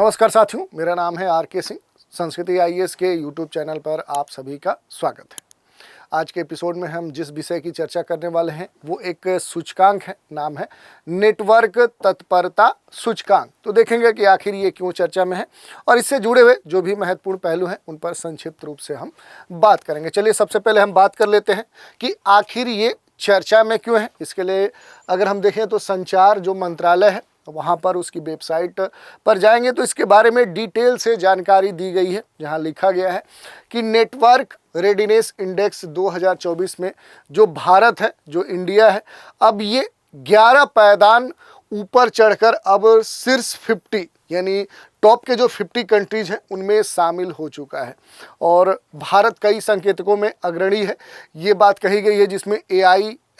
नमस्कार साथियों, मेरा नाम है आर के सिंह। संस्कृति आईएएस के यूट्यूब चैनल पर आप सभी का स्वागत है। आज के एपिसोड में हम जिस विषय की चर्चा करने वाले हैं वो एक सूचकांक है, नाम है नेटवर्क तत्परता सूचकांक। तो देखेंगे कि आखिर ये क्यों चर्चा में है और इससे जुड़े हुए जो भी महत्वपूर्ण पहलू हैं उन पर संक्षिप्त रूप से हम बात करेंगे। चलिए सबसे पहले हम बात कर लेते हैं कि आखिर ये चर्चा में क्यों है। इसके लिए अगर हम देखें तो संचार जो मंत्रालय है वहाँ पर उसकी वेबसाइट पर जाएंगे तो इसके बारे में डिटेल से जानकारी दी गई है, जहाँ लिखा गया है कि नेटवर्क रेडीनेस इंडेक्स 2024 में जो भारत है, जो इंडिया है, अब ये 11 पायदान ऊपर चढ़कर अब शीर्ष 50 यानी टॉप के जो 50 कंट्रीज हैं उनमें शामिल हो चुका है। और भारत कई संकेतकों में अग्रणी है, ये बात कही गई है, जिसमें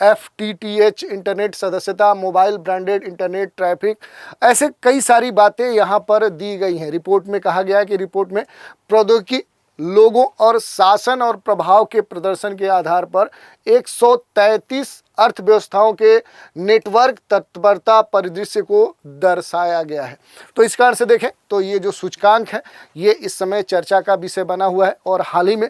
FTTH इंटरनेट सदस्यता, मोबाइल ब्रांडेड इंटरनेट ट्रैफिक, ऐसे कई सारी बातें यहाँ पर दी गई हैं। रिपोर्ट में कहा गया है कि रिपोर्ट में प्रौद्योगिकी, लोगों और शासन और प्रभाव के प्रदर्शन के आधार पर 133 अर्थव्यवस्थाओं के नेटवर्क तत्परता परिदृश्य को दर्शाया गया है। तो इस कारण से देखें तो ये जो सूचकांक है ये इस समय चर्चा का विषय बना हुआ है। और हाल ही में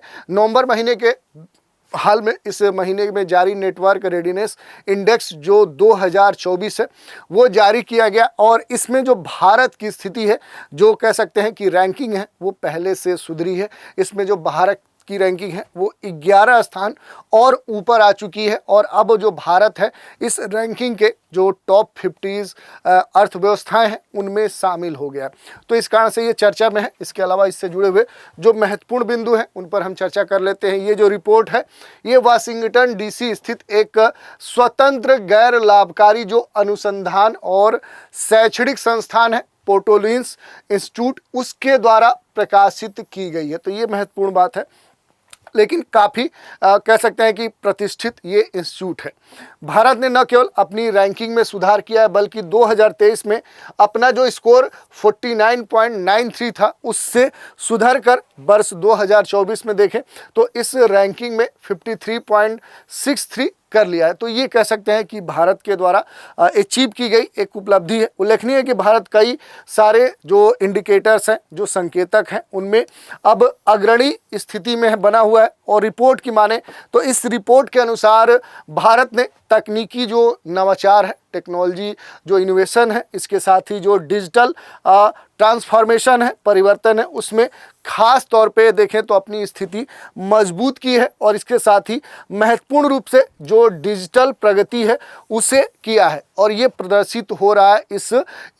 इस महीने में जारी नेटवर्क रेडीनेस इंडेक्स जो 2024 है वो जारी किया गया और इसमें जो भारत की स्थिति है, जो कह सकते हैं कि रैंकिंग है, वो पहले से सुधरी है। इसमें जो भारत की रैंकिंग है वो 11 स्थान और ऊपर आ चुकी है और अब जो भारत है इस रैंकिंग के जो टॉप 50 अर्थव्यवस्थाएं हैं उनमें शामिल हो गया। तो इस कारण से ये चर्चा में है। इसके अलावा इससे जुड़े हुए जो महत्वपूर्ण बिंदु हैं उन पर हम चर्चा कर लेते हैं। ये जो रिपोर्ट है ये वाशिंगटन DC स्थित एक स्वतंत्र गैर लाभकारी जो अनुसंधान और शैक्षणिक संस्थान है, पोर्टोलिंस इंस्टीट्यूट, उसके द्वारा प्रकाशित की गई है। तो ये महत्वपूर्ण बात है, लेकिन काफ़ी कह सकते हैं कि प्रतिष्ठित ये इंस्टीट्यूट है। भारत ने न केवल अपनी रैंकिंग में सुधार किया है बल्कि 2023 में अपना जो स्कोर 49.93 था उससे सुधर कर वर्ष 2024 में देखें तो इस रैंकिंग में 53.63 कर लिया है। तो ये कह सकते हैं कि भारत के द्वारा अचीव की गई एक उपलब्धि है। उल्लेखनीय है कि भारत कई सारे जो इंडिकेटर्स हैं, जो संकेतक हैं, उनमें अब अग्रणी स्थिति में बना हुआ है। और रिपोर्ट की माने तो इस रिपोर्ट के अनुसार भारत ने तकनीकी जो नवाचार है, टेक्नोलॉजी जो इनोवेशन है, इसके साथ ही जो डिजिटल ट्रांसफॉर्मेशन है, परिवर्तन है, उसमें खास तौर पे देखें तो अपनी स्थिति मजबूत की है। और इसके साथ ही महत्वपूर्ण रूप से जो डिजिटल प्रगति है उसे किया है और ये प्रदर्शित हो रहा है इस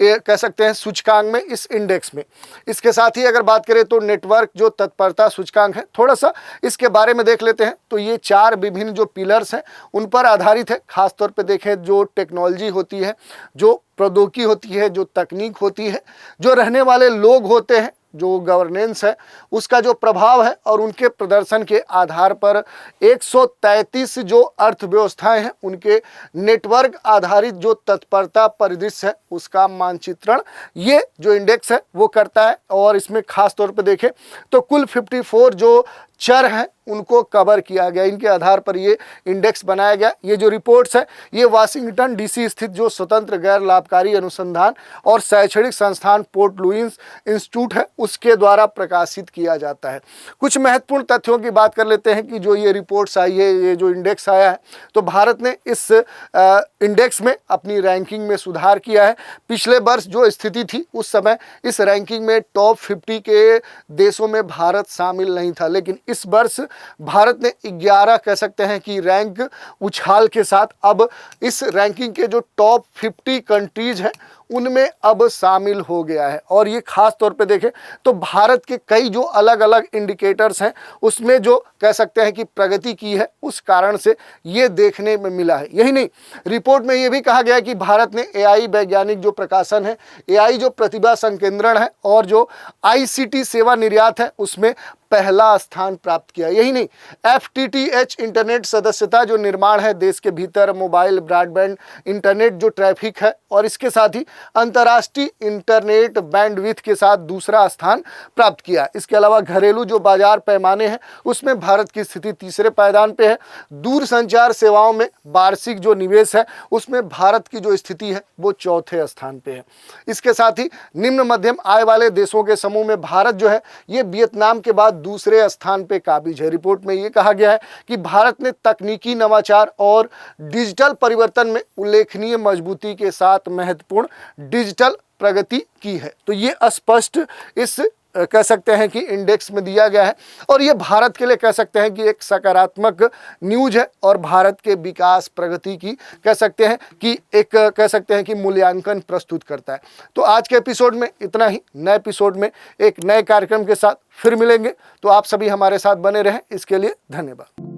कह सकते हैं सूचकांक में, इस इंडेक्स में। इसके साथ ही अगर बात करें तो नेटवर्क जो तत्परता सूचकांक है, थोड़ा सा इसके बारे में देख लेते हैं। तो ये 4 विभिन्न जो पिलर्स हैं उन पर आधारित है। खास तौर पे देखें जो टेक्नोलॉजी होती है, जो प्रौद्योगिकी होती है, जो तकनीक होती है, जो रहने वाले लोग होते हैं, जो गवर्नेंस है, उसका जो प्रभाव है और उनके प्रदर्शन के आधार पर 133 जो अर्थव्यवस्थाएं हैं उनके नेटवर्क आधारित जो तत्परता परिदृश्य है उसका मानचित्रण ये जो इंडेक्स है वो करता है। और इसमें खास तौर पे देखें तो कुल 54 जो चर हैं उनको कवर किया गया, इनके आधार पर ये इंडेक्स बनाया गया। ये जो रिपोर्ट्स है ये वाशिंगटन DC स्थित जो स्वतंत्र गैर लाभकारी अनुसंधान और शैक्षणिक संस्थान पोर्ट लुइस इंस्टीट्यूट है उसके द्वारा प्रकाशित किया जाता है। कुछ महत्वपूर्ण तथ्यों की बात कर लेते हैं कि जो ये रिपोर्ट्स आई है, ये जो इंडेक्स आया है, तो भारत ने इस इंडेक्स में अपनी रैंकिंग में सुधार किया है। पिछले वर्ष जो स्थिति थी उस समय इस रैंकिंग में टॉप 50 के देशों में भारत शामिल नहीं था, लेकिन इस वर्ष भारत ने 11 कह सकते हैं कि रैंक उछाल के साथ अब इस रैंकिंग के जो टॉप 50 कंट्रीज हैं उनमें अब शामिल हो गया है। और ये खास तौर पे देखें तो भारत के कई जो अलग अलग इंडिकेटर्स हैं उसमें जो कह सकते हैं कि प्रगति की है, उस कारण से ये देखने में मिला है। यही नहीं, रिपोर्ट में ये भी कहा गया है कि भारत ने AI वैज्ञानिक जो प्रकाशन है, AI जो प्रतिभा संकेंद्रण है और जो ICT सेवा निर्यात है उसमें पहला स्थान प्राप्त किया। यही नहीं, FTTH इंटरनेट सदस्यता जो निर्माण है देश के भीतर, मोबाइल ब्रॉडबैंड इंटरनेट जो ट्रैफिक है, और इसके साथ ही अंतर्राष्ट्रीय इंटरनेट बैंडविड्थ के साथ दूसरा स्थान प्राप्त किया। इसके अलावा घरेलू जो बाजार पैमाने हैं उसमें भारत की स्थिति तीसरे पायदान पे है। दूरसंचार सेवाओं में वार्षिक जो निवेश है उसमें भारत की जो स्थिति है वो चौथे स्थान पे है। इसके साथ ही निम्न मध्यम आय वाले देशों के समूह में भारत जो है ये वियतनाम के बाद दूसरे स्थान पे काबिज है। रिपोर्ट में ये कहा गया है कि भारत ने तकनीकी नवाचार और डिजिटल परिवर्तन में उल्लेखनीय मजबूती के साथ महत्वपूर्ण डिजिटल प्रगति की है। तो ये स्पष्ट इस कह सकते हैं कि इंडेक्स में दिया गया है, और ये भारत के लिए कह सकते हैं कि एक सकारात्मक न्यूज है, और भारत के विकास प्रगति की कह सकते हैं कि एक कह सकते हैं कि मूल्यांकन प्रस्तुत करता है। तो आज के एपिसोड में इतना ही। नए एपिसोड में एक नए कार्यक्रम के साथ फिर मिलेंगे, तो आप सभी हमारे साथ बने रहें, इसके लिए धन्यवाद।